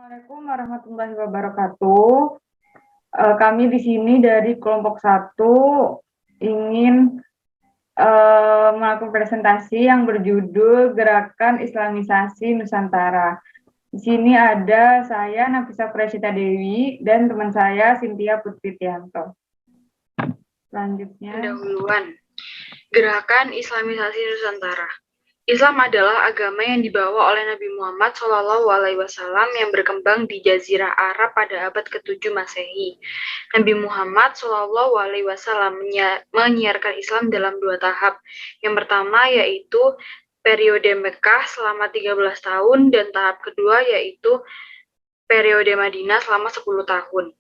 Assalamualaikum warahmatullahi wabarakatuh. Kami di sini dari kelompok 1 ingin melakukan presentasi yang berjudul Gerakan Islamisasi Nusantara. Di sini ada saya Nafisa Prasita Dewi dan teman saya Cynthia Putri Tianto. Selanjutnya, Pendahuluan. Gerakan Islamisasi Nusantara. Islam adalah agama yang dibawa oleh Nabi Muhammad SAW yang berkembang di Jazirah Arab pada abad ke-7 Masehi. Nabi Muhammad SAW menyiarkan Islam dalam 2 tahap. Yang pertama yaitu periode Mekah selama 13 tahun dan tahap kedua yaitu periode Madinah selama 10 tahun.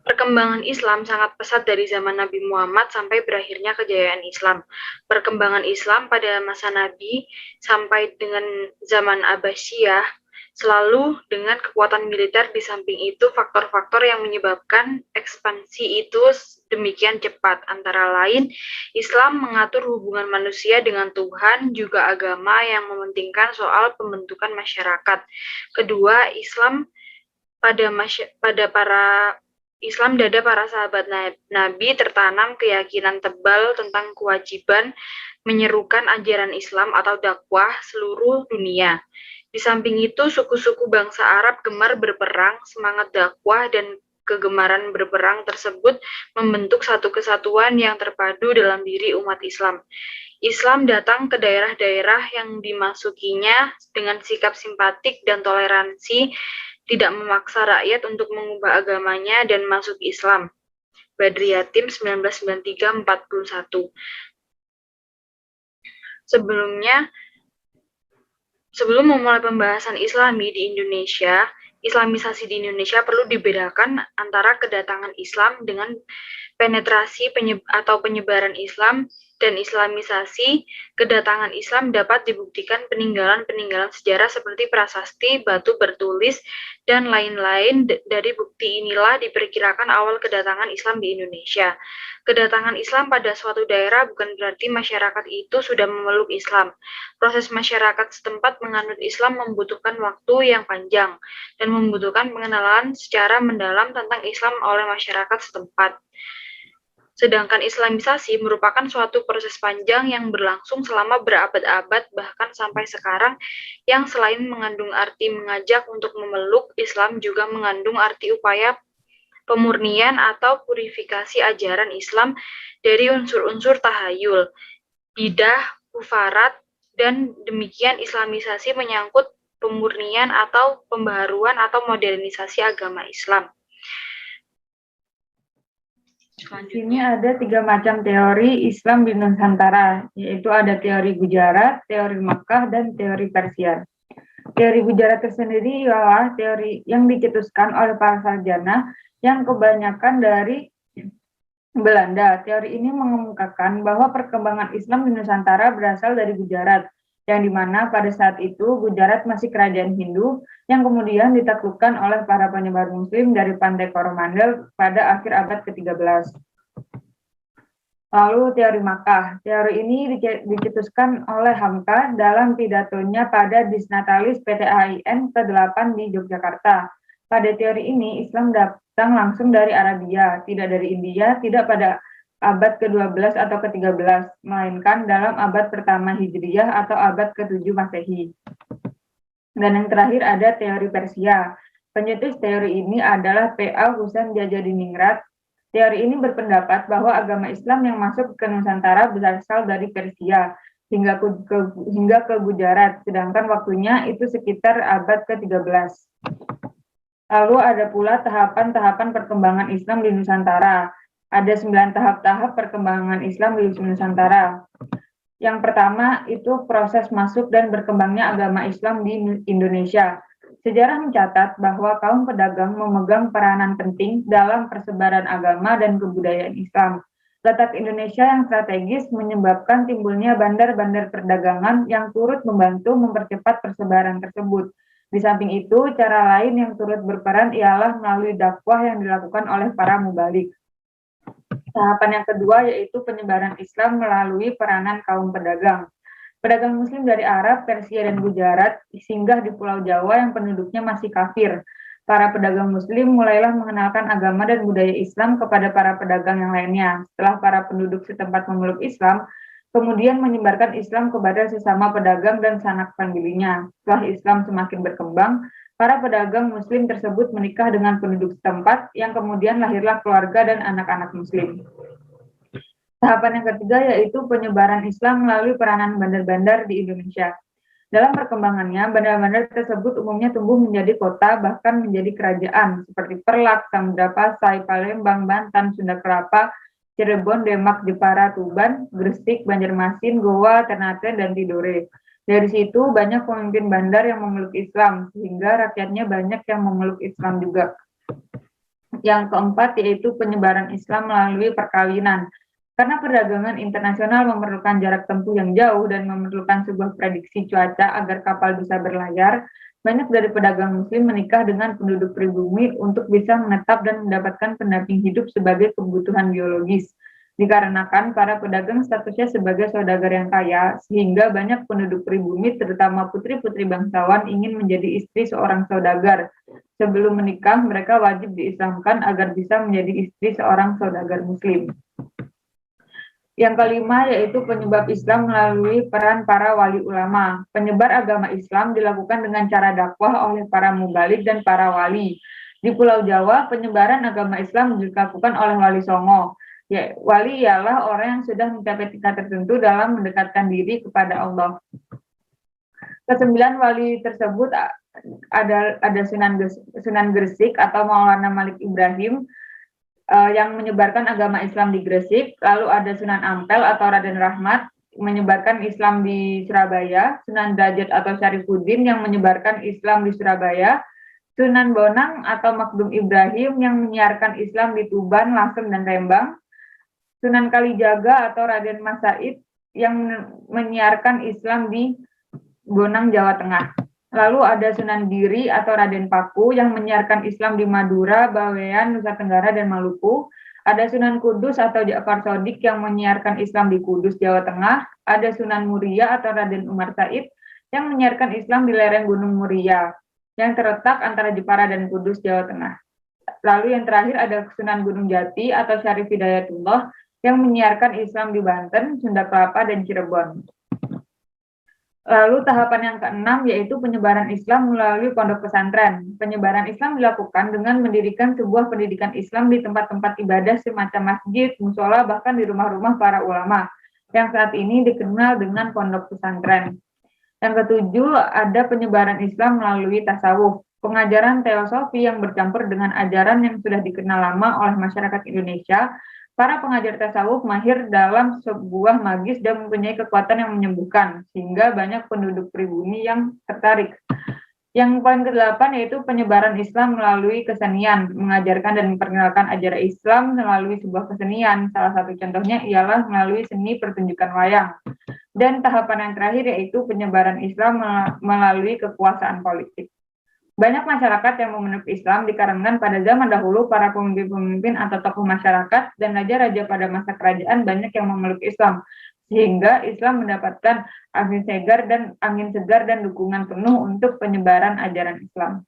Perkembangan Islam sangat pesat dari zaman Nabi Muhammad sampai berakhirnya kejayaan Islam. Perkembangan Islam pada masa Nabi sampai dengan zaman Abbasiyah selalu dengan kekuatan militer. Di samping itu, faktor-faktor yang menyebabkan ekspansi itu demikian cepat. Antara lain, Islam mengatur hubungan manusia dengan Tuhan, juga agama yang mementingkan soal pembentukan masyarakat. Kedua, Islam dada para sahabat Nabi tertanam keyakinan tebal tentang kewajiban menyerukan ajaran Islam atau dakwah seluruh dunia. Di samping itu, suku-suku bangsa Arab gemar berperang, semangat dakwah dan kegemaran berperang tersebut membentuk satu kesatuan yang terpadu dalam diri umat Islam. Islam datang ke daerah-daerah yang dimasukinya dengan sikap simpatik dan toleransi, tidak memaksa rakyat untuk mengubah agamanya dan masuk Islam. Badri Yatim 1993-41. Sebelum memulai pembahasan Islami di Indonesia, Islamisasi di Indonesia perlu dibedakan antara kedatangan Islam dengan penetrasi atau penyebaran Islam dan Islamisasi. Kedatangan Islam dapat dibuktikan peninggalan-peninggalan sejarah seperti prasasti, batu bertulis, dan lain-lain. Dari bukti inilah diperkirakan awal kedatangan Islam di Indonesia. Kedatangan Islam pada suatu daerah bukan berarti masyarakat itu sudah memeluk Islam. Proses masyarakat setempat menganut Islam membutuhkan waktu yang panjang dan membutuhkan pengenalan secara mendalam tentang Islam oleh masyarakat setempat. Sedangkan Islamisasi merupakan suatu proses panjang yang berlangsung selama berabad-abad, bahkan sampai sekarang, yang selain mengandung arti mengajak untuk memeluk, Islam juga mengandung arti upaya pemurnian atau purifikasi ajaran Islam dari unsur-unsur tahayul, bidah, kufarat, dan demikian Islamisasi menyangkut pemurnian atau pembaharuan atau modernisasi agama Islam. di sini ada 3 macam teori Islam di Nusantara, yaitu ada teori Gujarat, teori Makkah, dan teori Persia. Teori Gujarat tersendiri ialah teori yang dicetuskan oleh para sarjana yang kebanyakan dari Belanda. Teori ini mengemukakan bahwa perkembangan Islam di Nusantara berasal dari Gujarat, yang dimana pada saat itu Gujarat masih kerajaan Hindu yang kemudian ditaklukkan oleh para penyebar Muslim dari Pantai Coromandel pada akhir abad ke-13. Lalu teori Makkah. Teori ini dicetuskan oleh Hamka dalam pidatonya pada Disnatalis PTAIN ke-8 di Yogyakarta. Pada teori ini, Islam datang langsung dari Arabia, tidak dari India, tidak pada abad ke-12 atau ke-13, melainkan dalam abad pertama Hijriyah atau abad ke-7 Masehi. Dan yang terakhir ada teori Persia. Pencetus teori ini adalah P.A. Husain Djajadiningrat. Teori ini berpendapat bahwa agama Islam yang masuk ke Nusantara berasal dari Persia hingga ke Gujarat, sedangkan waktunya itu sekitar abad ke-13. Lalu ada pula tahapan-tahapan perkembangan Islam di Nusantara. Ada 9 tahap-tahap perkembangan Islam di Nusantara. Yang pertama itu proses masuk dan berkembangnya agama Islam di Indonesia. Sejarah mencatat bahwa kaum pedagang memegang peranan penting dalam persebaran agama dan kebudayaan Islam. Letak Indonesia yang strategis menyebabkan timbulnya bandar-bandar perdagangan yang turut membantu mempercepat persebaran tersebut. Di samping itu, cara lain yang turut berperan ialah melalui dakwah yang dilakukan oleh para mubalik. Tahapan yang kedua yaitu penyebaran Islam melalui peranan kaum pedagang. Pedagang Muslim dari Arab, Persia, dan Gujarat singgah di Pulau Jawa yang penduduknya masih kafir. Para pedagang Muslim mulailah mengenalkan agama dan budaya Islam kepada para pedagang yang lainnya. Setelah para penduduk setempat memeluk Islam, kemudian menyebarkan Islam kepada sesama pedagang dan sanak familinya. Setelah Islam semakin berkembang, para pedagang Muslim tersebut menikah dengan penduduk setempat, yang kemudian lahirlah keluarga dan anak-anak Muslim. Tahapan yang ketiga yaitu penyebaran Islam melalui peranan bandar-bandar di Indonesia. Dalam perkembangannya, bandar-bandar tersebut umumnya tumbuh menjadi kota, bahkan menjadi kerajaan, seperti Perlak, Samudra Pasai, Palembang, Banten, Sunda Kelapa, Cirebon, Demak, Jepara, Tuban, Gresik, Banjarmasin, Goa, Ternate, dan Tidore. Dari situ banyak pemimpin bandar yang memeluk Islam, sehingga rakyatnya banyak yang memeluk Islam juga. Yang keempat yaitu penyebaran Islam melalui perkawinan. Karena perdagangan internasional memerlukan jarak tempuh yang jauh dan memerlukan sebuah prediksi cuaca agar kapal bisa berlayar, banyak dari pedagang Muslim menikah dengan penduduk pribumi untuk bisa menetap dan mendapatkan pendamping hidup sebagai kebutuhan biologis. Dikarenakan para pedagang statusnya sebagai saudagar yang kaya, sehingga banyak penduduk pribumi, terutama putri-putri bangsawan, ingin menjadi istri seorang saudagar. Sebelum menikah, mereka wajib diislamkan agar bisa menjadi istri seorang saudagar Muslim. Yang kelima yaitu penyebab Islam melalui peran para wali ulama. Penyebar agama Islam dilakukan dengan cara dakwah oleh para mubalik dan para wali. Di Pulau Jawa, penyebaran agama Islam dilakukan oleh wali songo. Ya, wali ialah orang yang sudah mencapai tingkat tertentu dalam mendekatkan diri kepada Allah. Kesembilan wali tersebut ada Sunan Gresik atau Maulana Malik Ibrahim, yang menyebarkan agama Islam di Gresik, lalu ada Sunan Ampel atau Raden Rahmat menyebarkan Islam di Surabaya, Sunan Derajat atau Syarifuddin yang menyebarkan Islam di Surabaya, Sunan Bonang atau Makdum Ibrahim yang menyiarkan Islam di Tuban, Lasem, dan Rembang, Sunan Kalijaga atau Raden Mas Said yang menyiarkan Islam di Bonang, Jawa Tengah. Lalu ada Sunan Giri atau Raden Paku yang menyiarkan Islam di Madura, Bawean, Nusa Tenggara, dan Maluku. Ada Sunan Kudus atau Ja'far Shodiq yang menyiarkan Islam di Kudus, Jawa Tengah. Ada Sunan Muria atau Raden Umar Said yang menyiarkan Islam di lereng Gunung Muria yang terletak antara Jepara dan Kudus, Jawa Tengah. Lalu yang terakhir ada Sunan Gunung Jati atau Syarif Hidayatullah yang menyiarkan Islam di Banten, Sunda Kelapa, dan Cirebon. Lalu tahapan yang keenam yaitu penyebaran Islam melalui pondok pesantren. Penyebaran Islam dilakukan dengan mendirikan sebuah pendidikan Islam di tempat-tempat ibadah semacam masjid, musola, bahkan di rumah-rumah para ulama, yang saat ini dikenal dengan pondok pesantren. Yang ketujuh, ada penyebaran Islam melalui tasawuf, pengajaran teosofi yang bercampur dengan ajaran yang sudah dikenal lama oleh masyarakat Indonesia. Para pengajar tasawuf mahir dalam sebuah magis dan mempunyai kekuatan yang menyembuhkan, sehingga banyak penduduk pribumi yang tertarik. Yang poin ke-8 yaitu penyebaran Islam melalui kesenian, mengajarkan dan memperkenalkan ajaran Islam melalui sebuah kesenian. Salah satu contohnya ialah melalui seni pertunjukan wayang. Dan tahapan yang terakhir yaitu penyebaran Islam melalui kekuasaan politik. Banyak masyarakat yang memeluk Islam dikarenakan pada zaman dahulu para pemimpin-pemimpin atau tokoh masyarakat dan raja-raja pada masa kerajaan banyak yang memeluk Islam, sehingga Islam mendapatkan angin segar dan dukungan penuh untuk penyebaran ajaran Islam.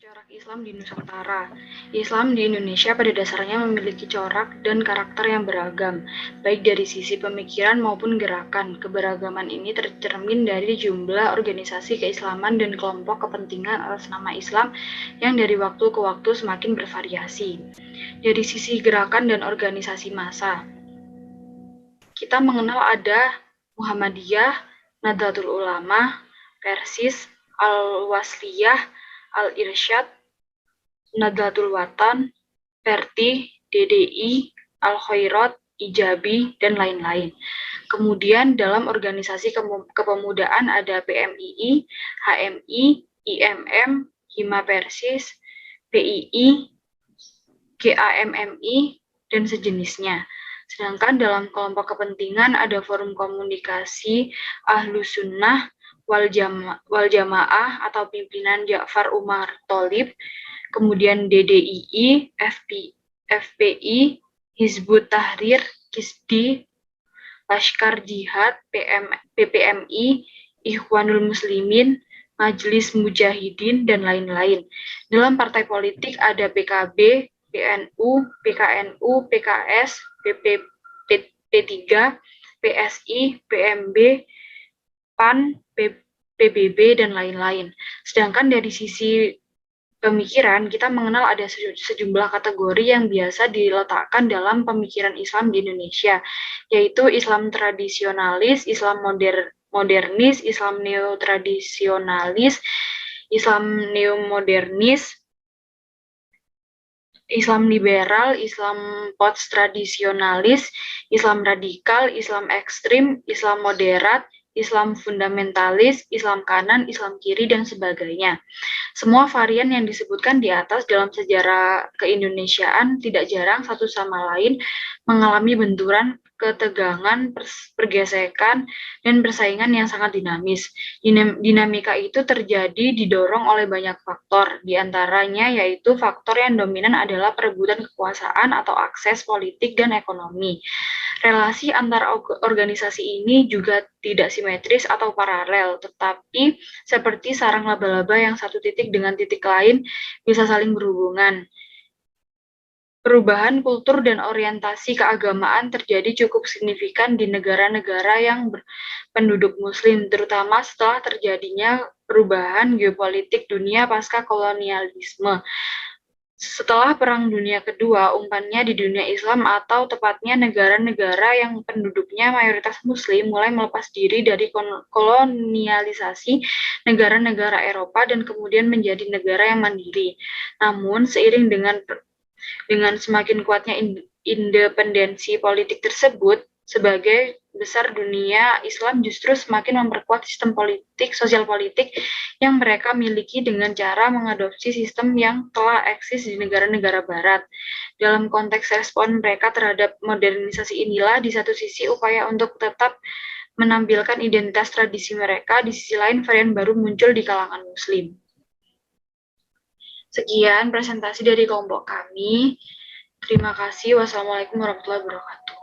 Corak Islam di Nusantara. Islam di Indonesia pada dasarnya memiliki corak dan karakter yang beragam, baik dari sisi pemikiran maupun gerakan. Keberagaman ini tercermin dari jumlah organisasi keislaman dan kelompok kepentingan atas nama Islam yang dari waktu ke waktu semakin bervariasi. Dari sisi gerakan dan organisasi massa, kita mengenal ada Muhammadiyah, Nahdlatul Ulama, Persis, Al-Wasliyah, Al-Irsyad, Nahdlatul Watan, Perti, DDI, Al-Khairat, Ijabi, dan lain-lain. Kemudian dalam organisasi kepemudaan ada PMII, HMI, IMM, Hima Persis, PII, GAMMI, dan sejenisnya. Sedangkan dalam kelompok kepentingan ada Forum Komunikasi Ahlus Sunnah Wal Jamaah atau pimpinan Ja'far Umar Tholib, kemudian DDII, FPI, Hizbut Tahrir, KISDI, Laskar Jihad, PPMI, Ikhwanul Muslimin, Majelis Mujahidin, dan lain-lain. Dalam partai politik ada PKB, PNU, PKNU, PKS, P3, PSI, PMB, PAN, PBB, dan lain-lain. Sedangkan dari sisi pemikiran, kita mengenal ada sejumlah kategori yang biasa diletakkan dalam pemikiran Islam di Indonesia, yaitu Islam tradisionalis, Islam modernis, Islam neotradisionalis, Islam neomodernis, Islam liberal, Islam post-tradisionalis, Islam radikal, Islam ekstrim, Islam moderat, Islam fundamentalis, Islam kanan, Islam kiri, dan sebagainya. Semua varian yang disebutkan di atas dalam sejarah keindonesiaan tidak jarang satu sama lain mengalami benturan, ketegangan, pergesekan, dan persaingan yang sangat dinamis. Dinamika itu terjadi didorong oleh banyak faktor, diantaranya yaitu faktor yang dominan adalah perebutan kekuasaan atau akses politik dan ekonomi. Relasi antar organisasi ini juga tidak simetris atau paralel, tetapi seperti sarang laba-laba yang satu titik dengan titik lain bisa saling berhubungan. Perubahan kultur dan orientasi keagamaan terjadi cukup signifikan di negara-negara yang penduduk Muslim, terutama setelah terjadinya perubahan geopolitik dunia pasca kolonialisme. Setelah Perang Dunia Kedua, umpannya di dunia Islam atau tepatnya negara-negara yang penduduknya mayoritas Muslim mulai melepas diri dari kolonialisasi negara-negara Eropa dan kemudian menjadi negara yang mandiri. Namun, seiring dengan semakin kuatnya independensi politik tersebut, sebagai besar dunia Islam justru semakin memperkuat sistem sosial politik yang mereka miliki dengan cara mengadopsi sistem yang telah eksis di negara-negara barat. Dalam konteks respon mereka terhadap modernisasi inilah di satu sisi upaya untuk tetap menampilkan identitas tradisi mereka, di sisi lain varian baru muncul di kalangan Muslim. Sekian presentasi dari kelompok kami. Terima kasih. Wassalamualaikum warahmatullahi wabarakatuh.